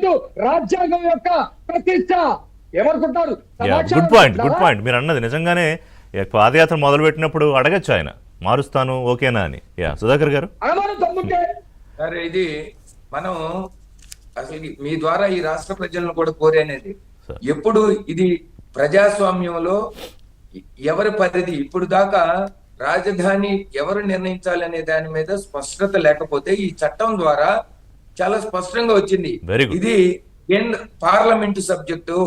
Parliament రాజ్యాంగం యొక్క ప్రతిష్ట. ఏమనుకుంటారు? గుడ్ పాయింట్ మీరు అన్నది. నిజంగానే పాదయాత్ర మొదలు పెట్టినప్పుడు అడగచ్చు ఆయన మారుస్తాను ఓకేనా అని. సుధాకర్ గారు సరే, ఇది మనం అసలు మీ ద్వారా ఈ రాష్ట్ర ప్రజలను కూడా కోరేనేది ఎప్పుడు ఇది ప్రజాస్వామ్యంలో ఎవరి పరిధి, ఇప్పుడు దాకా రాజధాని ఎవరు నిర్ణయించాలి అనే దాని మీద స్పష్టత లేకపోతే ఈ చట్టం ద్వారా చాలా స్పష్టంగా వచ్చింది. ఇది పార్లమెంటు సబ్జెక్టు,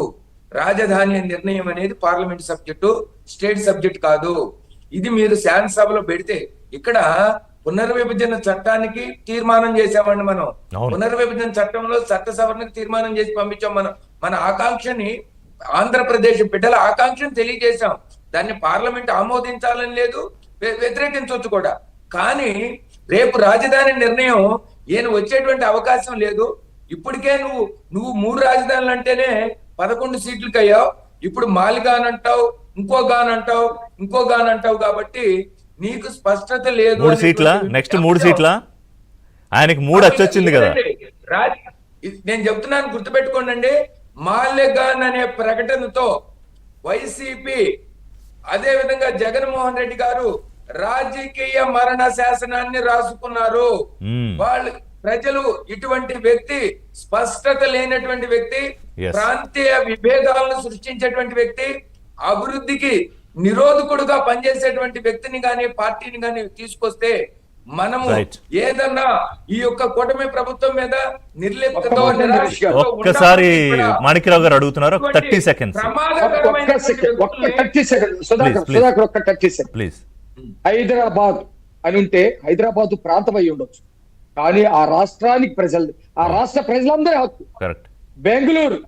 రాజధాని నిర్ణయం అనేది పార్లమెంట్ సబ్జెక్టు, స్టేట్ సబ్జెక్ట్ కాదు. ఇది మీరు శాసనసభలో పెడితే, ఇక్కడ పునర్విభజన చట్టానికి తీర్మానం చేశామండి మనం. పునర్విభజన చట్టంలో చట్ట సవరణకు తీర్మానం చేసి పంపించాం. మన ఆకాంక్షని, ఆంధ్రప్రదేశ్ బిడ్డల ఆకాంక్షను తెలియజేశాం. దాన్ని పార్లమెంట్ ఆమోదించాలని లేదు, వ్యతిరేకించవచ్చు కూడా. కానీ రేపు రాజధాని నిర్ణయం ఈయన వచ్చేటువంటి అవకాశం లేదు. ఇప్పటికే నువ్వు 3 రాజధానులు అంటేనే 11 సీట్లకు అయ్యావు. ఇప్పుడు మాలిగాన్ అంటావు, ఇంకో గాన్ అంటావు కాబట్టి నీకు స్పష్టత లేదు. 3 సీట్ల నెక్స్ట్ 3 సీట్ల ఆయనకి 3 వచ్చింది కదా. నేను చెప్తున్నాను, గుర్తుపెట్టుకోండి అండి. మాలిగాన్ అనే ప్రకటనతో వైసీపీ, అదే విధంగా జగన్మోహన్ రెడ్డి గారు రాజకీయ మరణ శాసనాన్ని రాసుకున్నారు. వాళ్ళు ప్రజలు ఇటువంటి వ్యక్తి, స్పష్టత లేనటువంటి వ్యక్తి, ప్రాంతీయ విభేదాలను సృష్టించేటువంటి వ్యక్తి, అభివృద్ధికి నిరోధకుడుగా పనిచేసేటువంటి వ్యక్తిని గాని పార్టీని గాని తీసుకొస్తే మనము ఏదన్నా ఈ యొక్క కూటమి ప్రభుత్వం మీద నిర్లిప్తతో ఒక్కసారి మాణిక్యరావు గారు అడుగుతున్నారు. 30 సెకండ్స్ ప్లీజ్. హైదరాబాద్ అని ఉంటే హైదరాబాద్ ప్రాంతం అయి ఉండొచ్చు, కానీ ఆ రాష్ట్రానికి ప్రజలు, ఆ రాష్ట్ర ప్రజలందరి హక్కు. బెంగళూరు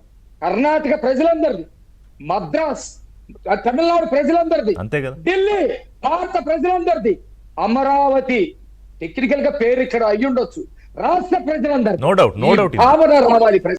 కర్ణాటక ప్రజలందరిది, మద్రాస్ తమిళనాడు ప్రజలందరిది, ఢిల్లీ భారత ప్రజలందరిది, అమరావతి టెక్నికల్ గా పేరు ఇక్కడ అయ్యుండొచ్చు, రాష్ట్ర ప్రజలందరిది. నో డౌట్ భావన రావాలి.